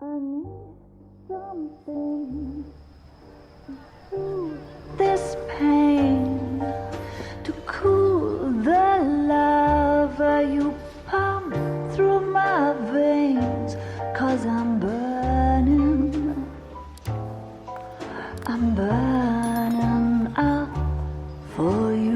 I need something to soothe this pain, to cool the lava you pump through my veins, 'cause I'm burning up for you.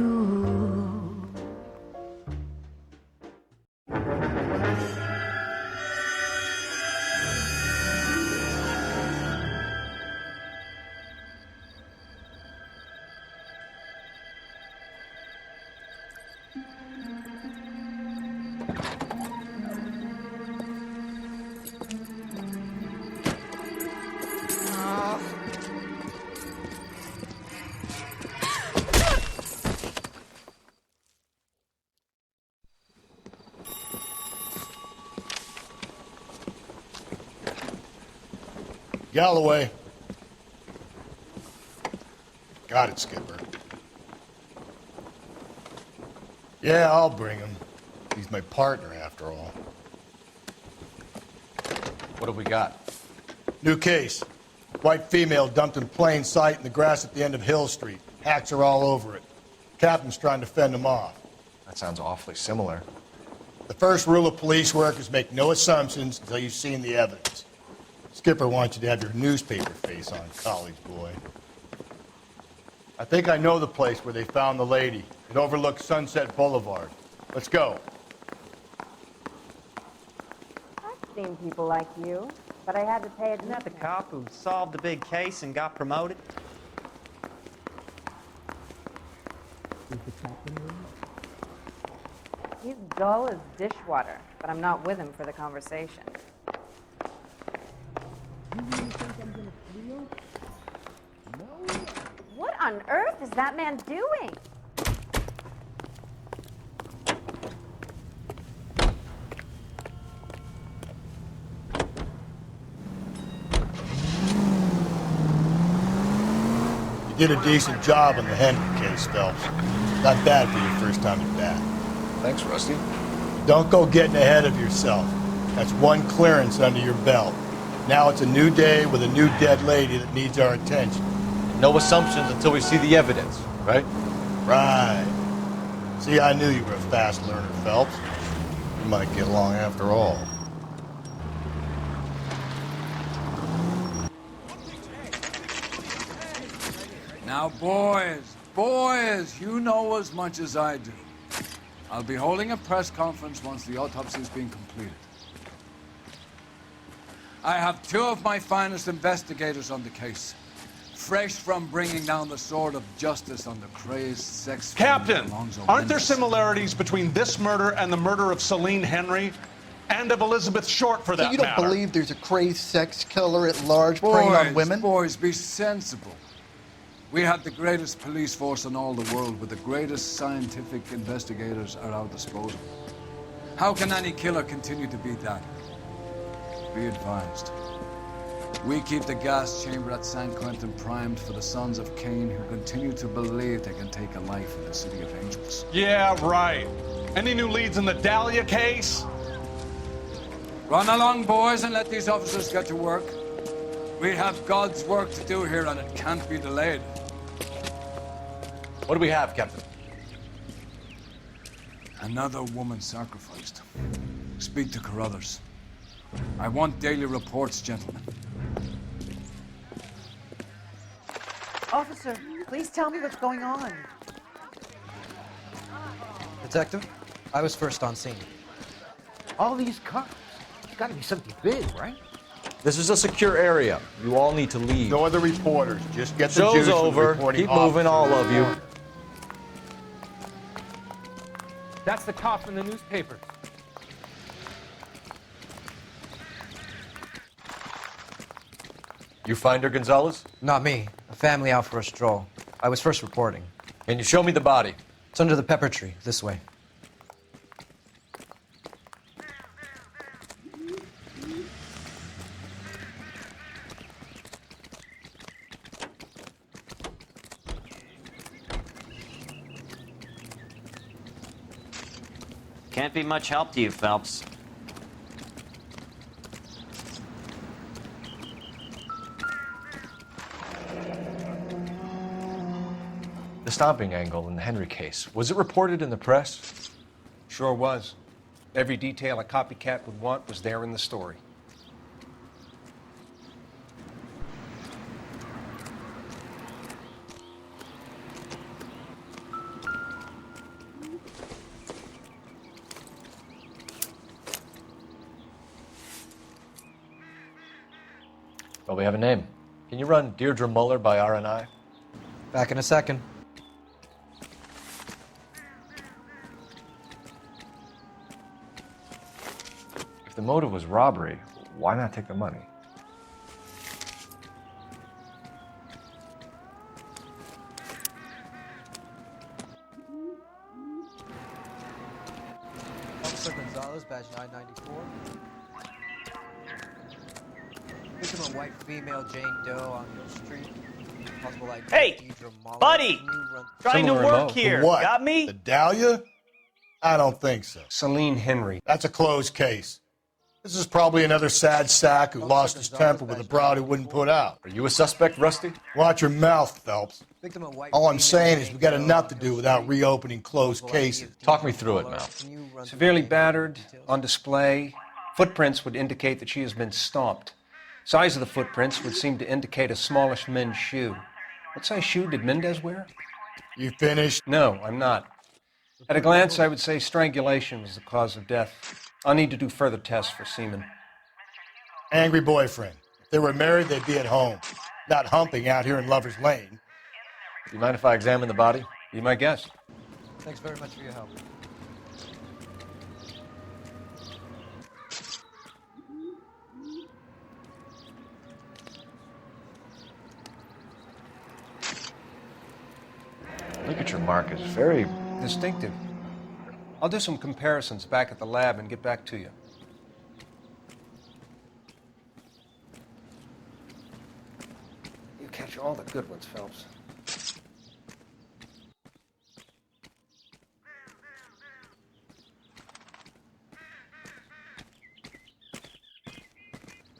Galloway. Got it, Skipper. Yeah, I'll bring him. He's my partner, after all. What have we got? New case. White female dumped in plain sight in the grass at the end of Hill Street. Hacks are all over it. Captain's trying to fend them off. That sounds awfully similar. The first rule of police work is make no assumptions until you've seen the evidence. Skipper wants you to have your newspaper face on, college boy. I think I know the place where they found the lady. It overlooks Sunset Boulevard. Let's go. I've seen people like you, but I had to pay Isn't that the cop who solved the big case and got promoted? He's dull as dishwater, but I'm not with him for the conversation. What on earth is that man doing? You did a decent job on the Henry case, Phelps. Not bad for your first time at bat. Thanks, Rusty. Don't go getting ahead of yourself. That's one clearance under your belt. Now it's a new day with a new dead lady that needs our attention. No assumptions until we see the evidence, right? Right. See, I knew you were a fast learner, Phelps. We might get along after all. Now, boys, you know as much as I do. I'll be holding a press conference once the autopsy's been completed. I have two of my finest investigators on the case, fresh from bringing down the sword of justice on the crazed sex... Captain, aren't there similarities between this murder and the murder of Celine Henry? And of Elizabeth Short, for that So you don't matter? believe there's a crazed sex killer at large preying on women? Boys, be sensible. We have the greatest police force in all the world, with the greatest scientific investigators at our disposal. How can any killer continue to be that? Be advised. We keep the gas chamber at San Quentin primed for the sons of Cain who continue to believe they can take a life in the City of Angels. Yeah, right. Any new leads in the Dahlia case? Run along, boys, and let these officers get to work. We have God's work to do here, and it can't be delayed. What do we have, Captain? Another woman sacrificed. Speak to Carruthers. I want daily reports, gentlemen. Officer, please tell me what's going on. Detective, I was first on scene. All these cops. It's got to be something big, right? This is a secure area. You all need to leave. No other reporters. Just get the Show's juice from the over. reporting Keep moving, officer. all of you. That's the cop in the newspapers. You find her, Gonzalez? Not me. A family out for a stroll. I was first reporting. Can you show me the body? It's under the pepper tree, this way. Can't be much help to you, Phelps. stomping angle in the Henry case. Was it reported in the press? Sure was. Every detail a copycat would want was there in the story. Well, we have a name. Can you run Deirdre Muller by RNI? Back in a second. If the motive was robbery, why not take the money? Officer Gonzalez, badge 994. Victim a white female Jane Doe on Hill Street. Possible ID Hey, Deidre Muller. buddy! Can you run- Trying to Similar work MO. here. What? Got me? The Dahlia? I don't think so. Celine Henry. That's a closed case. This is probably another sad sack who lost his temper with a broad he wouldn't put out. Are you a suspect, Rusty? Watch your mouth, Phelps. Victim a white All I'm female saying is Jane we got Doe enough on to Hill do without Street. reopening closed Possible ID cases. Talk me through it, Muller. Mal. Can you run through Severely the battered, details? on display. Footprints would indicate that she has been stomped. Size of the footprints would seem to indicate a smallish men's shoe. What size shoe did Mendez wear? You finished? No, I'm not. At a glance, I would say strangulation was the cause of death. I'll need to do further tests for semen. Angry boyfriend. If they were married, they'd be at home, not humping out here in Lover's Lane. Do you mind if I examine the body? Be my guest. Thanks very much for your help. Ligature mark is very... Distinctive. I'll do some comparisons back at the lab and get back to you. You catch all the good ones, Phelps.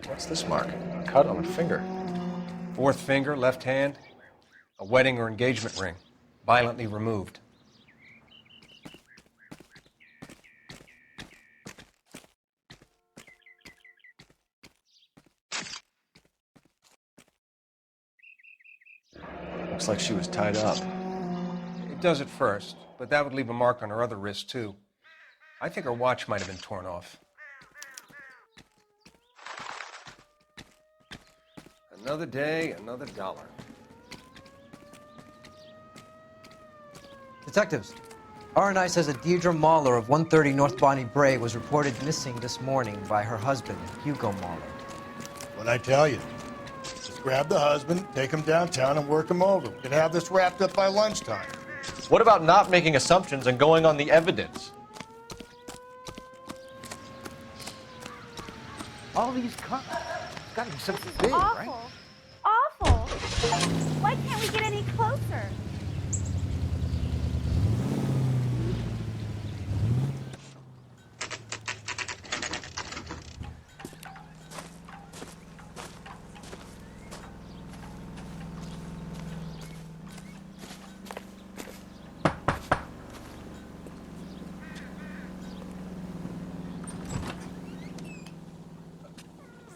What's this mark? A cut on the finger. Fourth finger, left hand, a wedding or engagement ring, violently removed. Looks like she was tied up. It does at first, but that would leave a mark on her other wrist, too. I think her watch might have been torn off. Another day, another dollar. Detectives, RNI says that Deirdre Muller of 130 North Bonnie Bray was reported missing this morning by her husband, Hugo Muller. What'd I tell you? Just grab the husband, take him downtown, and work him over. We can have this wrapped up by lunchtime. What about not making assumptions and going on the evidence? All these cops. It's got to be something big, right? Awful. Why can't we get any closer?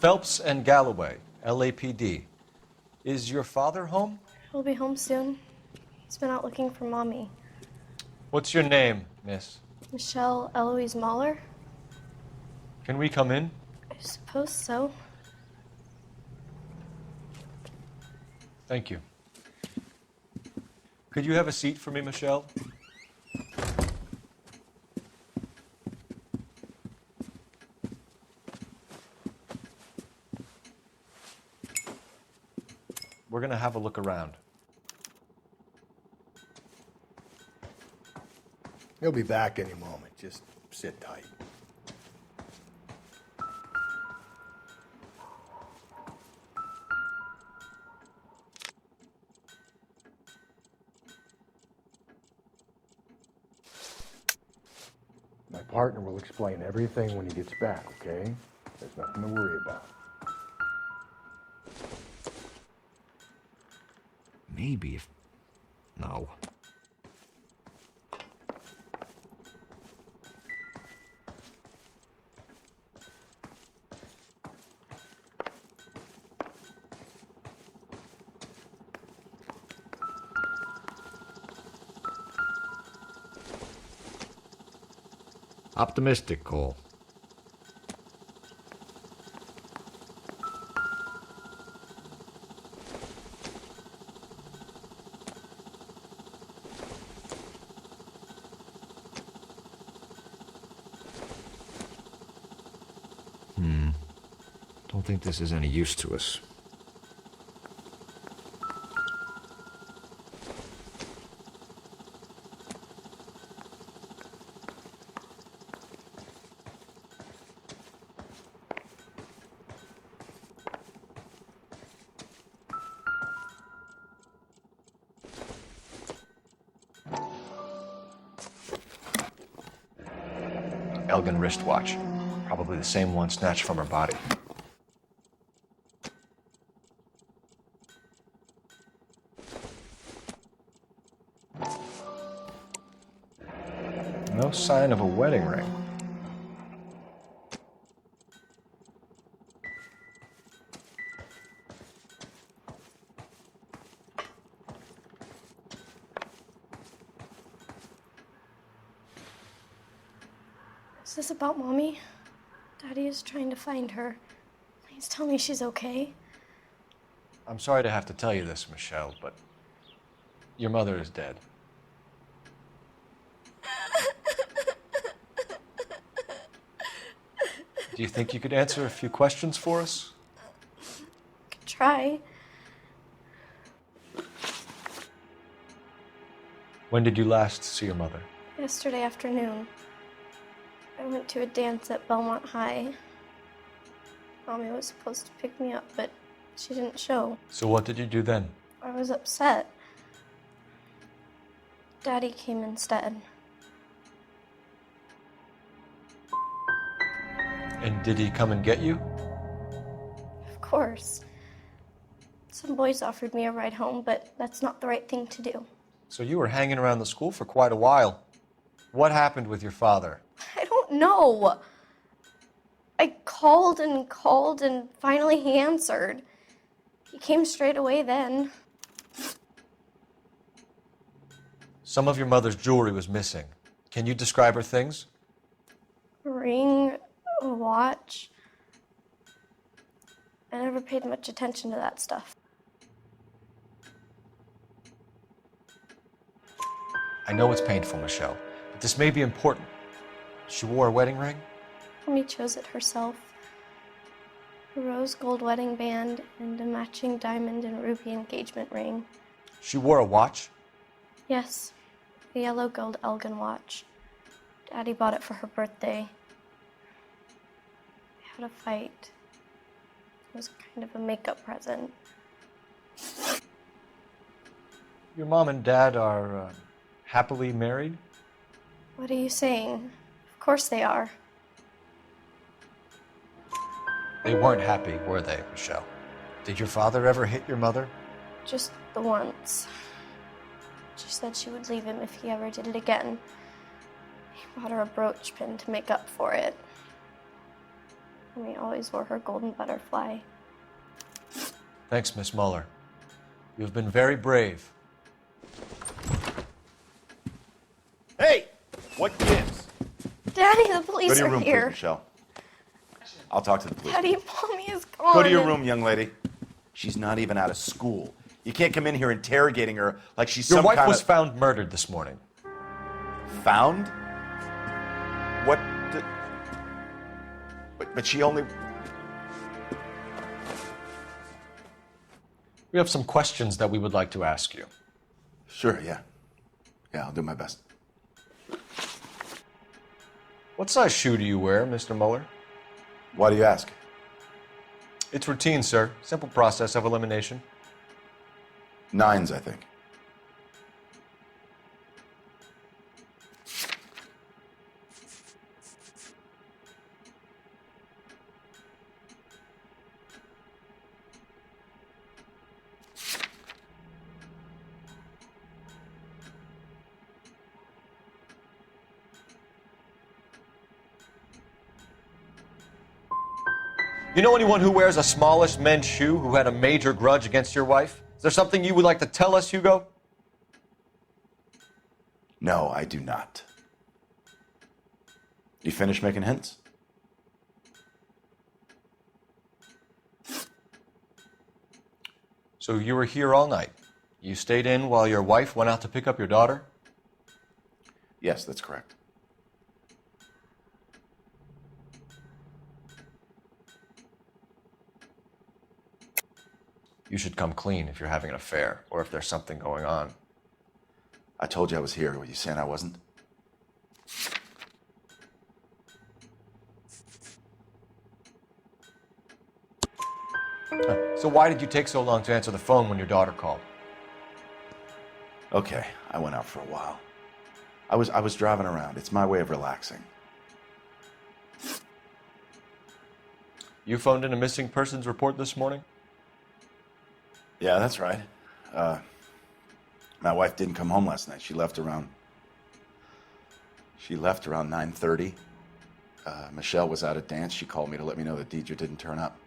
Phelps and Galloway, LAPD. Is your father home? He'll be home soon. He's been out looking for Mommy. What's your name, miss? Michelle Eloise Mahler? Can we come in? I suppose so. Thank you. Could you have a seat for me, Michelle? We're going to have a look around. He'll be back any moment. Just sit tight. My partner will explain everything when he gets back, okay? There's nothing to worry about. Maybe if... No. Optimistic, Cole. Don't think this is any use to us. Elgin wristwatch. Probably the same one snatched from her body. No sign of a wedding ring. Is this about Mommy? Daddy is trying to find her. Please tell me she's okay. I'm sorry to have to tell you this, Michelle, but your mother is dead. Do you think you could answer a few questions for us? Could try. When did you last see your mother? Yesterday afternoon. I went to a dance at Belmont High. Mommy was supposed to pick me up, but she didn't show. So what did you do then? I was upset. Daddy came instead. And did he come and get you? Of course. Some boys offered me a ride home, but that's not the right thing to do. So you were hanging around the school for quite a while. What happened with your father? I don't know. I called and finally he answered. He came straight away then. Some of your mother's jewelry was missing. Can you describe her things? A ring, a watch. I never paid much attention to that stuff. I know it's painful, Michelle, but this may be important. She wore a wedding ring? Mommy chose it herself. A rose gold wedding band and a matching diamond and ruby engagement ring. She wore a watch? Yes, a yellow gold Elgin watch. Daddy bought it for her birthday. We had a fight. It was kind of a makeup present. Your mom and dad are happily married? What are you saying? Of course they are. They weren't happy, were they, Michelle? Did your father ever hit your mother? Just the once. She said she would leave him if he ever did it again. He bought her a brooch pin to make up for it. And we always wore her golden butterfly. Thanks, Miss Muller. You've been very brave. Hey! What gives? Daddy, the police Go to your are room, here. please, Michelle. I'll talk to the police. Daddy, Mommy is gone. Go to your room, young lady. She's not even out of school. You can't come in here interrogating her like she's Your some wife kind was of... found murdered this morning. Found? What? But she only... We have some questions that we would like to ask you. Sure, yeah. Yeah, I'll do my best. What size shoe do you wear, Mr. Muller? Why do you ask? It's routine, sir. Simple process of elimination. 9s, I think. You know anyone who wears a smallish men's shoe who had a major grudge against your wife? Is there something you would like to tell us, Hugo? No, I do not. You finished making hints? So you were here all night. You stayed in while your wife went out to pick up your daughter? Yes, that's correct. You should come clean if you're having an affair or if there's something going on. I told you I was here. Were you saying I wasn't? So why did you take so long to answer the phone when your daughter called? Okay, I went out for a while. I was driving around. It's my way of relaxing. You phoned in a missing persons report this morning? Yeah, that's right. My wife didn't come home last night. She left around 9:30. Michelle was out at dance. She called me to let me know that Deidre didn't turn up.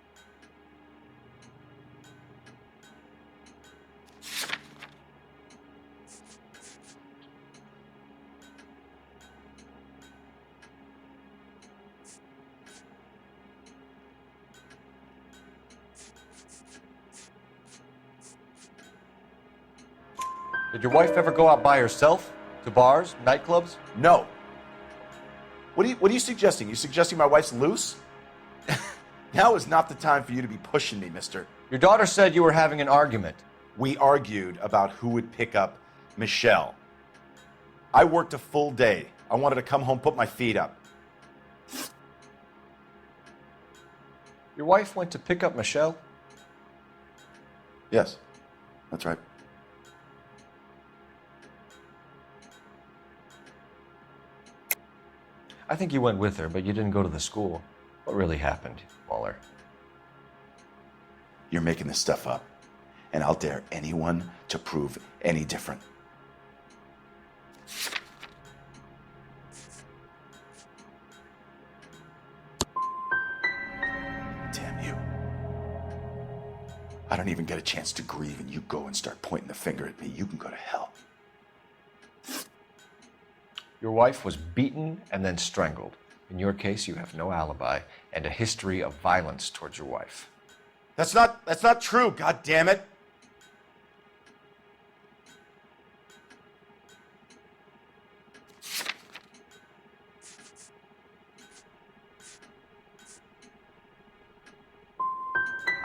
Did your wife ever go out by herself? To bars, nightclubs? No. What are you suggesting? You suggesting my wife's loose? Now is not the time for you to be pushing me, mister. Your daughter said you were having an argument. We argued about who would pick up Michelle. I worked a full day. I wanted to come home, put my feet up. Your wife went to pick up Michelle? Yes, that's right. I think you went with her, but you didn't go to the school. What really happened, Mueller? You're making this stuff up, and I'll dare anyone to prove any different. Damn you. I don't even get a chance to grieve, and you go and start pointing the finger at me. You can go to hell. Your wife was beaten and then strangled. In your case, you have no alibi and a history of violence towards your wife. That's not true, God damn it.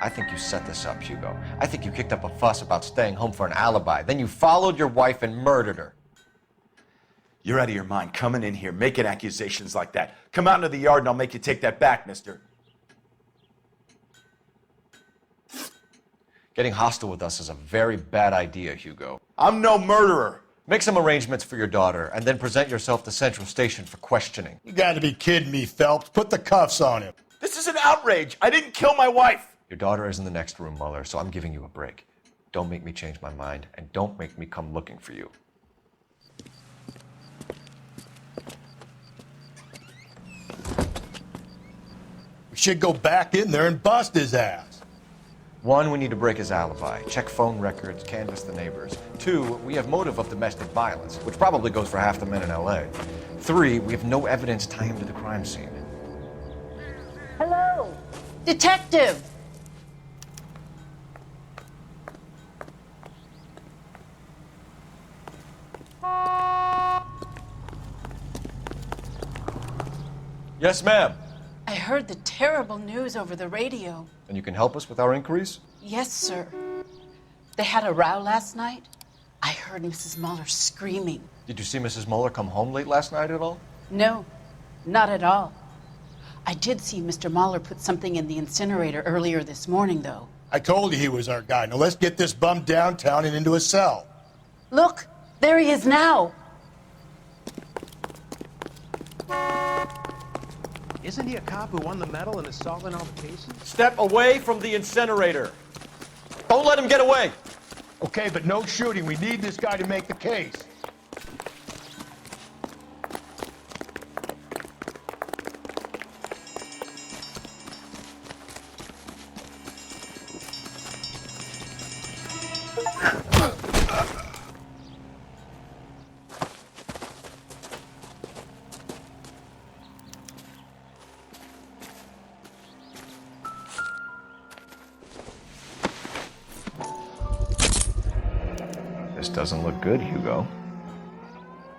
I think you set this up, Hugo. I think you kicked up a fuss about staying home for an alibi. Then you followed your wife and murdered her. You're out of your mind coming in here making accusations like that. Come out into the yard and I'll make you take that back, mister. Getting hostile with us is a very bad idea, Hugo. I'm no murderer. Make some arrangements for your daughter and then present yourself to Central Station for questioning. You gotta be kidding me, Phelps. Put the cuffs on him. This is an outrage. I didn't kill my wife. Your daughter is in the next room, Mueller, so I'm giving you a break. Don't make me change my mind, and don't make me come looking for you. We should go back in there and bust his ass. 1, we need to break his alibi, check phone records, canvass the neighbors. 2, we have motive of domestic violence, which probably goes for half the men in LA. 3, we have no evidence tying him to the crime scene. Hello, detective. Yes, ma'am. I heard the terrible news over the radio. And you can help us with our inquiries? Yes, sir. They had a row last night. I heard Mrs. Mueller screaming. Did you see Mrs. Mueller come home late last night at all? No, not at all. I did see Mr. Mueller put something in the incinerator earlier this morning, though. I told you he was our guy. Now let's get this bum downtown and into a cell. Look, there he is now. Isn't he a cop who won the medal and is solving all the cases? Step away from the incinerator. Don't let him get away. Okay, but no shooting. We need this guy to make the case. This doesn't look good, Hugo.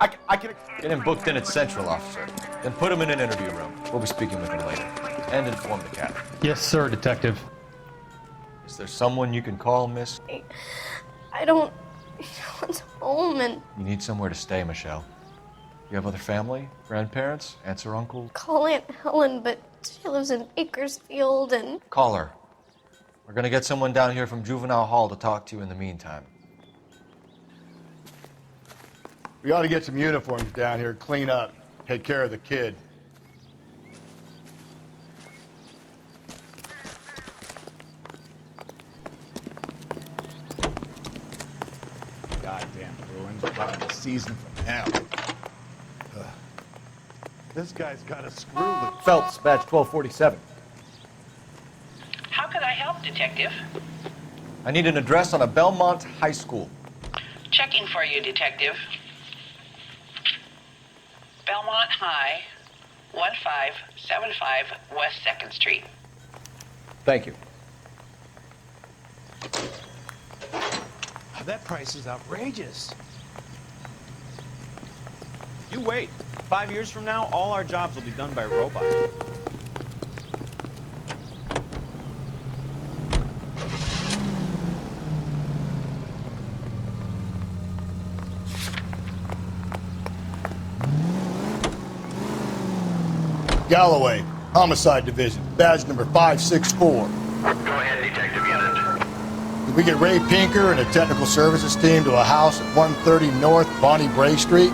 I can... Get him booked in at Central, officer. Then put him in an interview room. We'll be speaking with him later. And inform the captain. Yes, sir, Detective. Is there someone you can call, miss? I don't want home and You need somewhere to stay, Michelle. You have other family? Grandparents? Aunts or uncles? call Aunt Helen, but she lives in Bakersfield and... Call her. We're gonna get someone down here from Juvenile Hall to talk to you in the meantime. We ought to get some uniforms down here, clean up, take care of the kid. Goddamn ruins. About the season from hell. This guy's got a screw loose. Phelps, badge 1247. How could I help, Detective? I need an address on a Belmont High School. Checking for you, Detective. Belmont High, 1575 West 2nd Street. Thank you. That price is outrageous. You wait. 5 years from now, all our jobs will be done by robots. Galloway, Homicide Division, badge number 564. Go ahead, Detective Unit. Did we get Ray Pinker and a technical services team to a house at 130 North Bonnie Bray Street?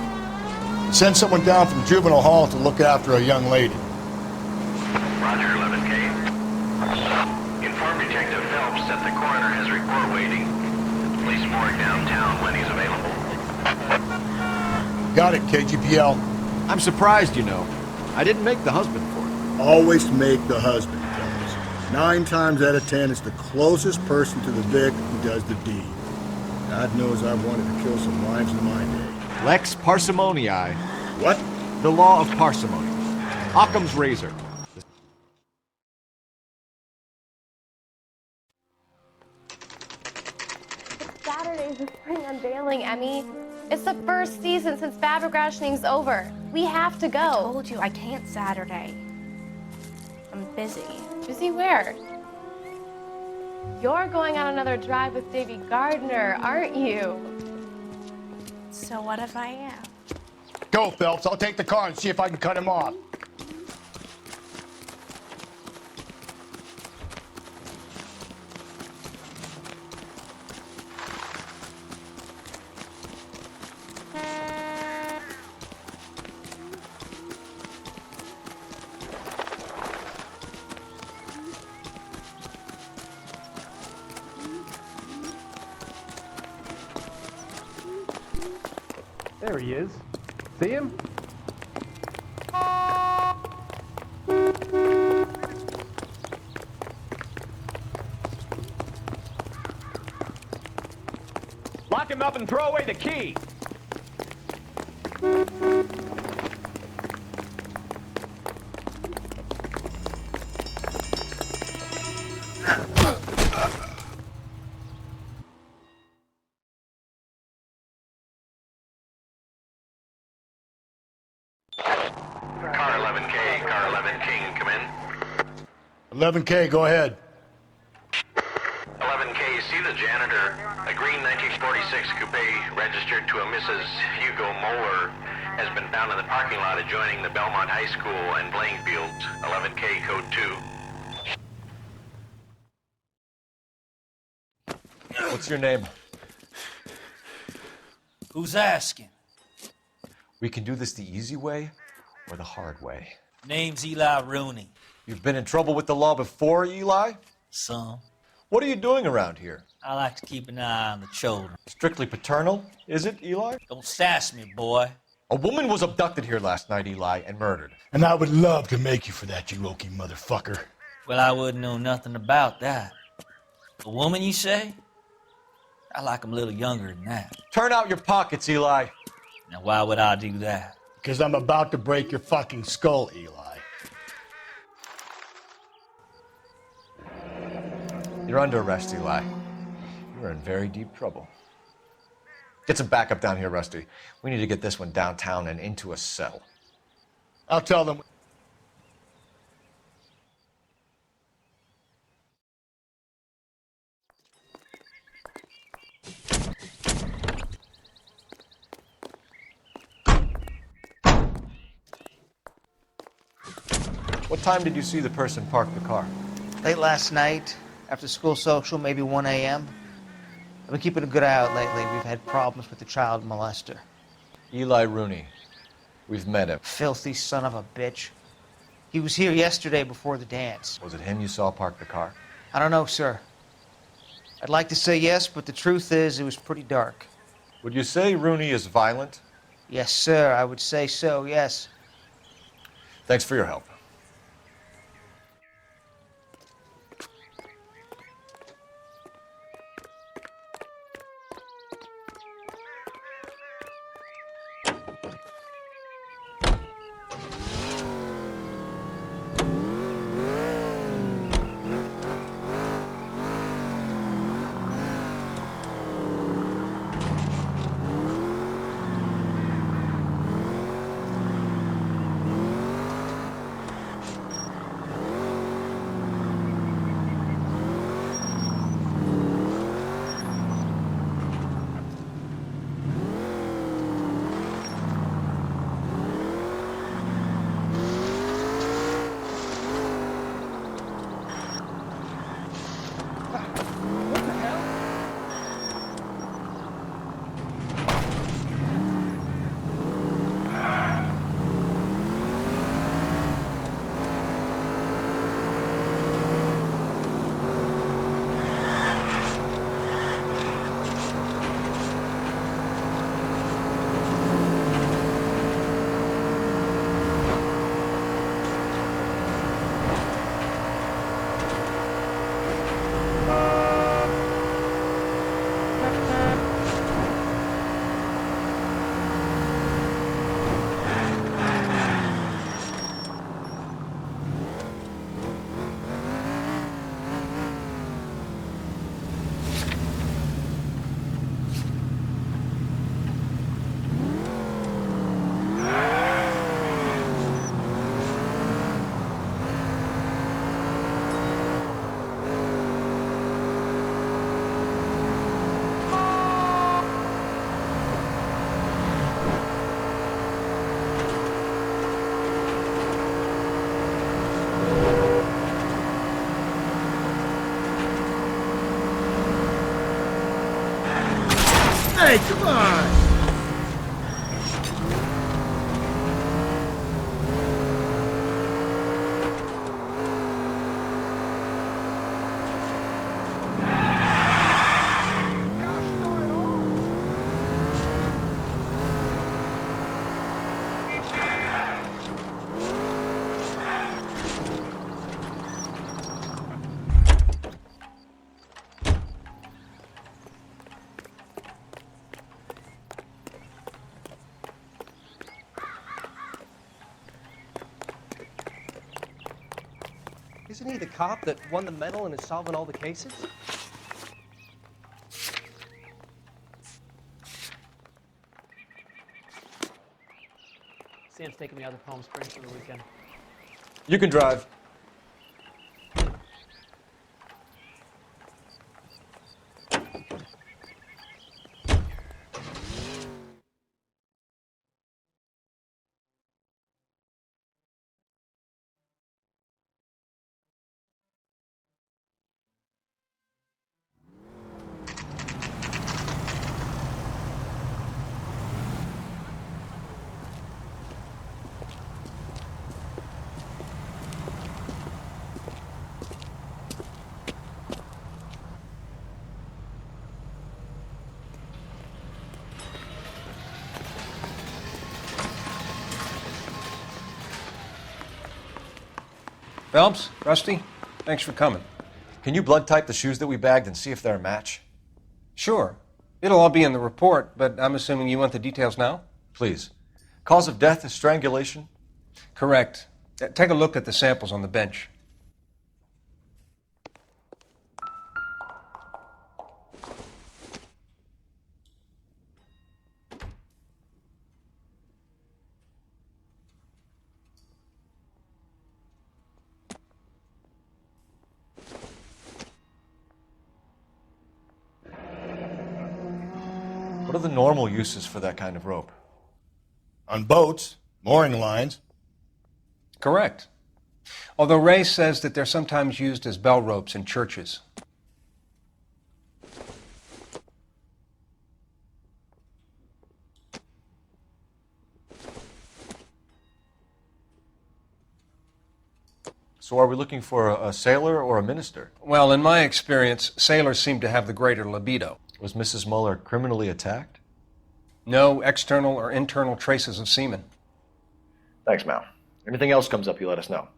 Send someone down from Juvenile Hall to look after a young lady. Roger, 11K. Inform Detective Phelps that the coroner has a report waiting at the police morgue downtown when he's available. Got it, KGPL. I'm surprised, you know. I didn't make the husband for it. Always make the husband, fellas. 9 times out of 10, it's the closest person to the Vic who does the deed. God knows I've wanted to kill some wives in my day. Lex parsimonii. What? The law of parsimony. Occam's razor. Saturday's the spring unveiling, Emmy. It's the first season since fabric rationing's over. We have to go. I told you I can't Saturday. I'm busy. Busy where? You're going on another drive with Davy Gardner, aren't you? So what if I am? Go, Phelps. I'll take the car and see if I can cut him off. There he is. See him? Lock him up and throw away the key. Car 11K, Car 11 King, come in. 11K, go ahead. 11K, see the janitor. A green 1946 coupe registered to a Mrs. Hugo Moeller has been found in the parking lot adjoining the Belmont High School and playing fields. 11K, code 2. What's your name? Who's asking? We can do this the easy way or the hard way. Name's Eli Rooney. You've been in trouble with the law before, Eli? Some. What are you doing around here? I like to keep an eye on the children. Strictly paternal, is it, Eli? Don't sass me, boy. A woman was abducted here last night, Eli, and murdered. And I would love to make you for that, you oaky motherfucker. Well, I wouldn't know nothing about that. A woman, you say? I like 'em a little younger than that. Turn out your pockets, Eli. Now, why would I do that? Because I'm about to break your fucking skull, Eli. You're under arrest, Eli. You're in very deep trouble. Get some backup down here, Rusty. We need to get this one downtown and into a cell. I'll tell them. What time did you see the person park the car? Late last night, after school social, maybe 1 a.m. I've been keeping a good eye out lately. We've had problems with the child molester. Eli Rooney. We've met him. Filthy son of a bitch. He was here yesterday before the dance. Was it him you saw park the car? I don't know, sir. I'd like to say yes, but the truth is it was pretty dark. Would you say Rooney is violent? Yes, sir. I would say so, yes. Thanks for your help. Hey, come on! Isn't he the cop that won the medal and is solving all the cases? Sam's taking me out to Palm Springs for the weekend. You can drive. Phelps, Rusty, thanks for coming. Can you blood type the shoes that we bagged and see if they're a match? Sure. It'll all be in the report, but I'm assuming you want the details now? Please. Cause of death is strangulation? Correct. Take a look at the samples on the bench. What are the normal uses for that kind of rope? On boats, mooring lines. Correct. Although Ray says that they're sometimes used as bell ropes in churches. So are we looking for a sailor or a minister? Well, in my experience, sailors seem to have the greater libido. Was Mrs. Muller criminally attacked? No external or internal traces of semen. Thanks, Mal. Anything else comes up, you let us know.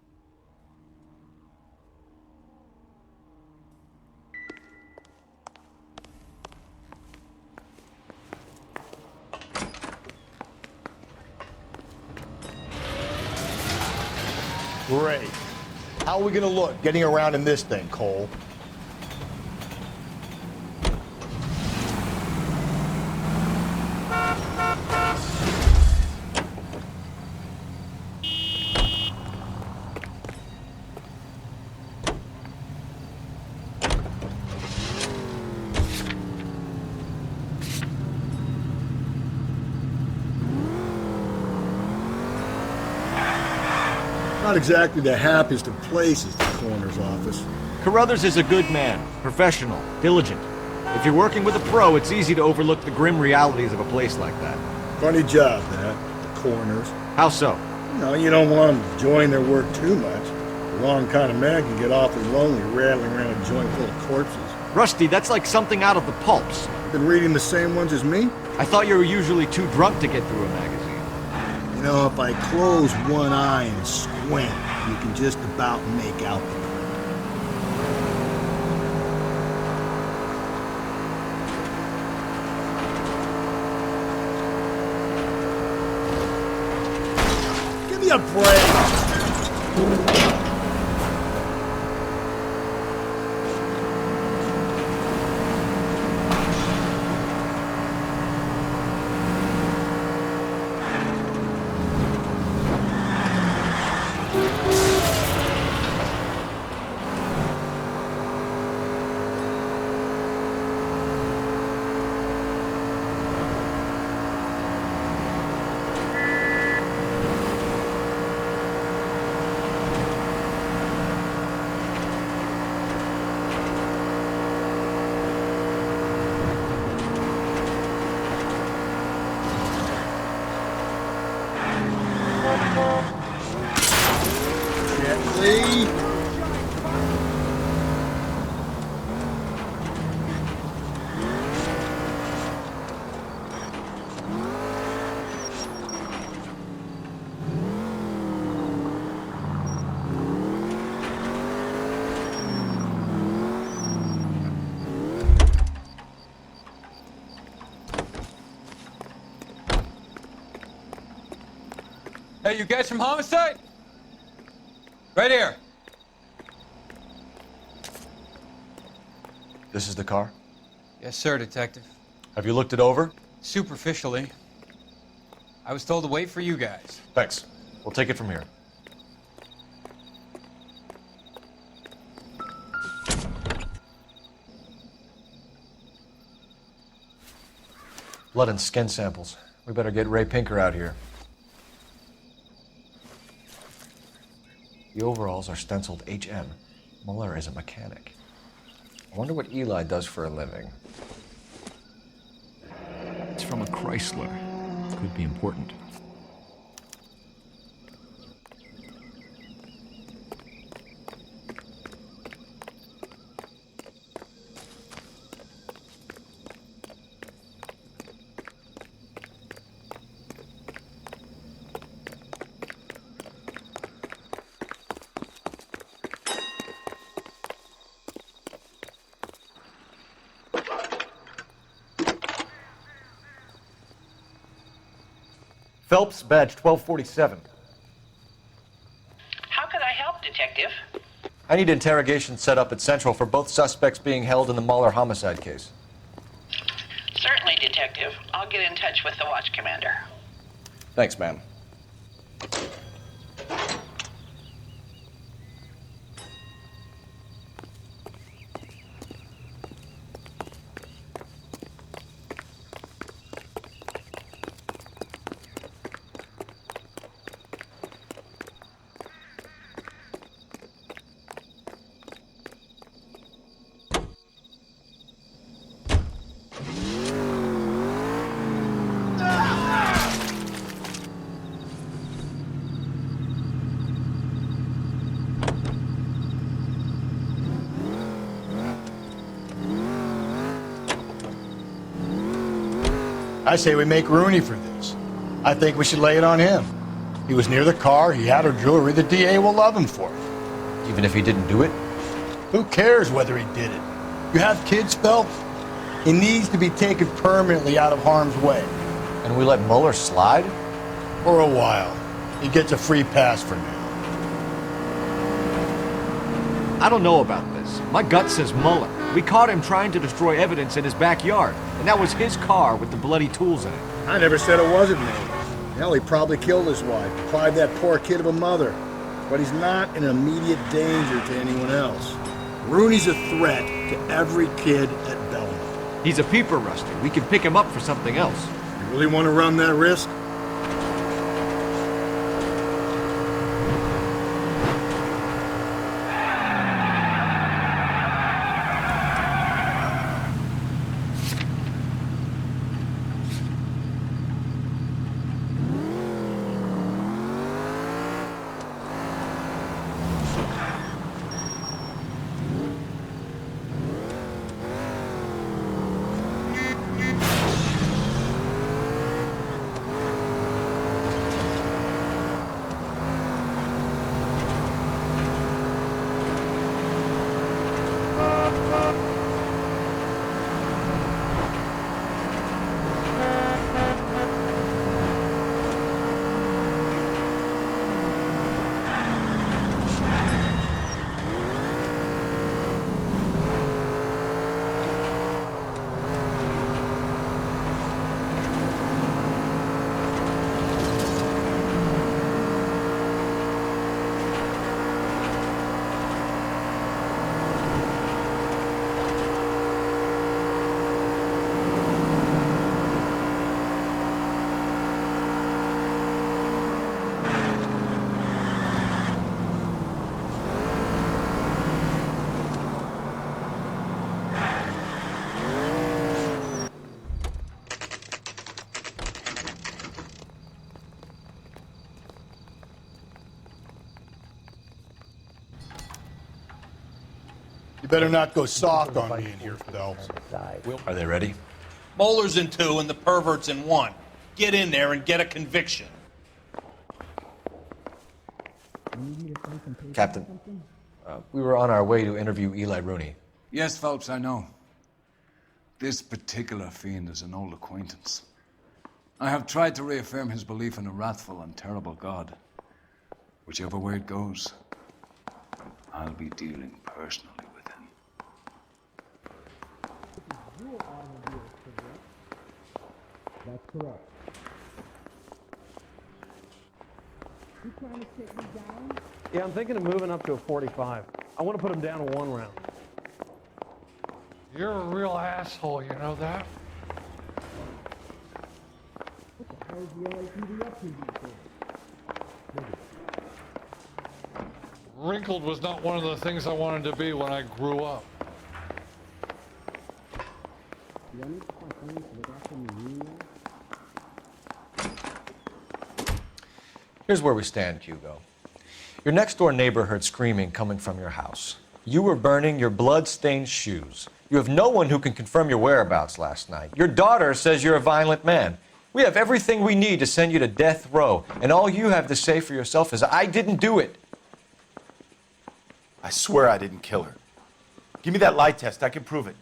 Great. How are we gonna look getting around in this thing, Cole? Not exactly the happiest of places, the coroner's office. Carruthers is a good man, professional, diligent. If you're working with a pro, it's easy to overlook the grim realities of a place like that. Funny job, that, the coroner's. How so? No, you don't want them enjoying their work too much. The wrong kind of man can get awfully lonely rattling around a joint full of corpses. Rusty, that's like something out of the pulps. Been reading the same ones as me? I thought you were usually too drunk to get through a magazine. You know, if I close one eye and squint, you can just about make out the Give me a break! Gently. Hey, you guys from Homicide? Right here. This is the car? Yes, sir, Detective. Have you looked it over? Superficially. I was told to wait for you guys. Thanks. We'll take it from here. Blood and skin samples. We better get Ray Pinker out here. The overalls are stenciled HM. Muller is a mechanic. I wonder what Eli does for a living. It's from a Chrysler. Could be important. Phelps, badge 1247. How could I help, Detective? I need interrogation set up at Central for both suspects being held in the Muller homicide case. Certainly, Detective. I'll get in touch with the watch commander. Thanks, ma'am. I say we make Rooney for this. I think we should lay it on him. He was near the car, he had her jewelry, the DA will love him for it. Even if he didn't do it? Who cares whether he did it? You have kids, Phelps? He needs to be taken permanently out of harm's way. And we let Mueller slide? For a while. He gets a free pass for now. I don't know about this. My gut says Mueller. We caught him trying to destroy evidence in his backyard, and that was his car with the bloody tools in it. I never said it wasn't me. Hell, he probably killed his wife, deprived that poor kid of a mother. But he's not an immediate danger to anyone else. Rooney's a threat to every kid at Belmont. He's a peeper, Rusty. We can pick him up for something else. You really want to run that risk? You better not go soft on me in here, Phelps. Are they ready? Moeller's in 2 and the pervert's in 1. Get in there and get a conviction. Captain, we were on our way to interview Eli Rooney. Yes, Phelps, I know. This particular fiend is an old acquaintance. I have tried to reaffirm his belief in a wrathful and terrible God. Whichever way it goes, I'll be dealing personally with him. That's correct. You trying to take me down? Yeah, I'm thinking of moving up to a 45. I want to put him down to 1 round. You're a real asshole, you know that? What the hell is the LAPD up to these days? Wrinkled was not one of the things I wanted to be when I grew up. Here's where we stand, Hugo. Your next-door neighbor heard screaming coming from your house. You were burning your blood-stained shoes. You have no one who can confirm your whereabouts last night. Your daughter says you're a violent man. We have everything we need to send you to death row, and all you have to say for yourself is, I didn't do it. I swear I didn't kill her. Give me that lie test. I can prove it.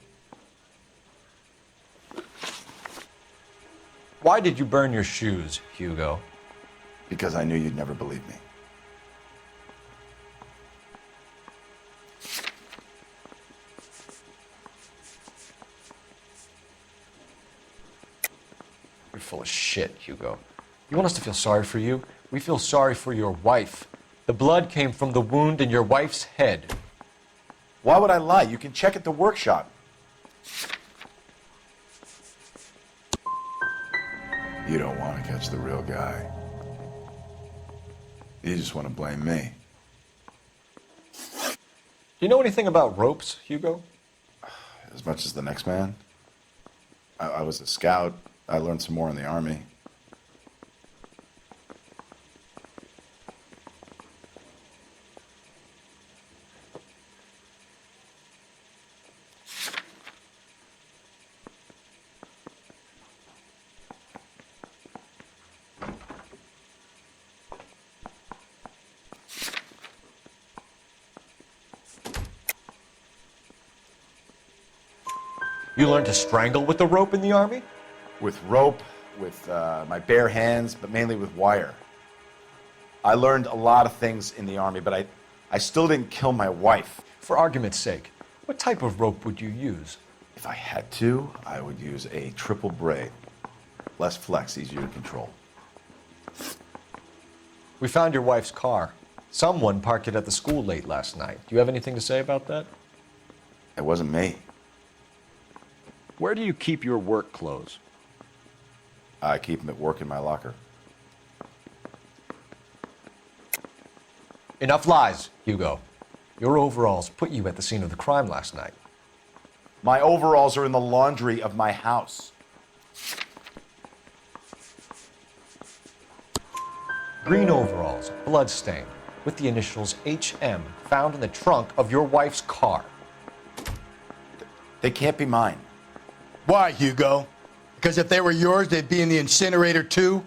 Why did you burn your shoes, Hugo? Because I knew you'd never believe me. You're full of shit, Hugo. You want us to feel sorry for you? We feel sorry for your wife. The blood came from the wound in your wife's head. Why would I lie? You can check at the workshop. You don't want to catch the real guy. You just want to blame me. Do you know anything about ropes, Hugo? As much as the next man. I was a scout. I learned some more in the Army. You learned to strangle with the rope in the Army? With rope, with my bare hands, but mainly with wire. I learned a lot of things in the Army, but I still didn't kill my wife. For argument's sake, what type of rope would you use? If I had to, I would use a triple braid. Less flex, easier to control. We found your wife's car. Someone parked it at the school late last night. Do you have anything to say about that? It wasn't me. Where do you keep your work clothes? I keep them at work in my locker. Enough lies, Hugo. Your overalls put you at the scene of the crime last night. My overalls are in the laundry of my house. Green overalls, bloodstained, with the initials HM found in the trunk of your wife's car. They can't be mine. Why, Hugo? Because if they were yours, they'd be in the incinerator too?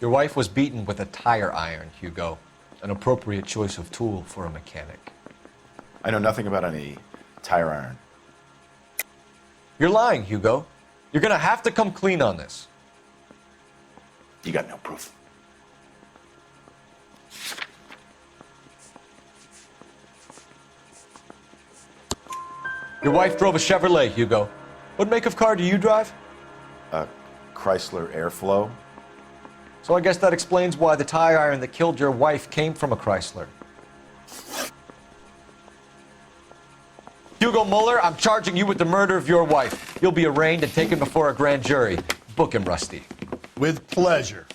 Your wife was beaten with a tire iron, Hugo. An appropriate choice of tool for a mechanic. I know nothing about any tire iron. You're lying, Hugo. You're gonna have to come clean on this. You got no proof. Your wife drove a Chevrolet, Hugo. What make of car do you drive? A Chrysler Airflow. So I guess that explains why the tire iron that killed your wife came from a Chrysler. Hugo Mueller, I'm charging you with the murder of your wife. You'll be arraigned and taken before a grand jury. Book him, Rusty. With pleasure.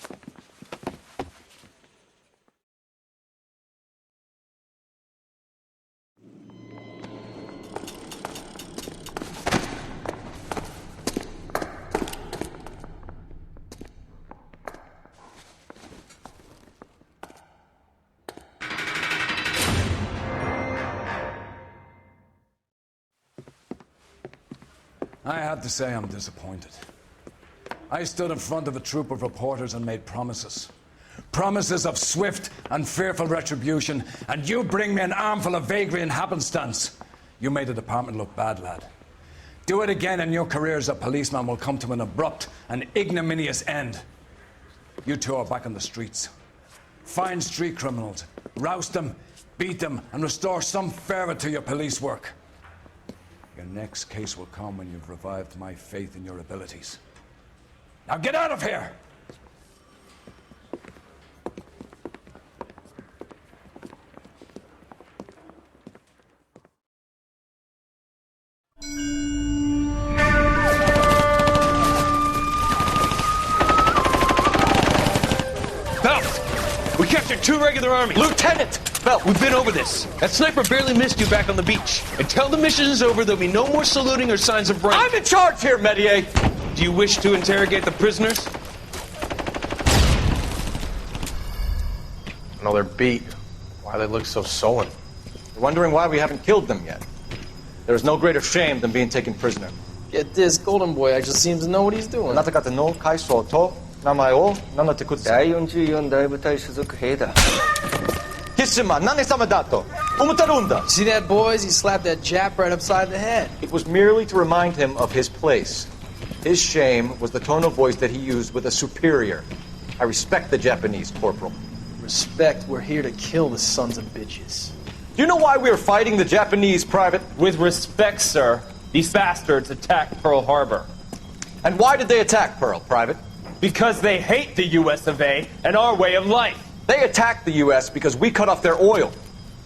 I have to say I'm disappointed. I stood in front of a troop of reporters and made promises. Promises of swift and fearful retribution, and you bring me an armful of vagary and happenstance. You made the department look bad, lad. Do it again and your career as a policeman will come to an abrupt and ignominious end. You two are back on the streets. Find street criminals, roust them, beat them, and restore some fervor to your police work. Your next case will come when you've revived my faith in your abilities. Now get out of here! Belt! We captured 2 regular armies. Lieutenant! Belt, we've been over this. That sniper barely missed you back on the beach. Until the mission is over, there'll be no more saluting or signs of rank. I'm in charge here, Medier! Do you wish to interrogate the prisoners? No, they're beat. Why they look so sullen? You're wondering why we haven't killed them yet. There is no greater shame than being taken prisoner. Get this, Golden Boy actually seems to know what he's doing. あなた方の階層と名前を名乗ってください。第44大部隊所属兵だ。貴様、何様だと思ってるんだ。 See that, boys? He slapped that Jap right upside the head. It was merely to remind him of his place. His shame was the tone of voice that he used with a superior. I respect the Japanese, Corporal. Respect, we're here to kill the sons of bitches. Do you know why we are fighting the Japanese, Private? With respect, sir, these bastards attacked Pearl Harbor. And why did they attack Pearl, Private? Because they hate the US of A and our way of life. They attacked the U.S. because we cut off their oil.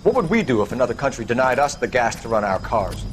What would we do if another country denied us the gas to run our cars?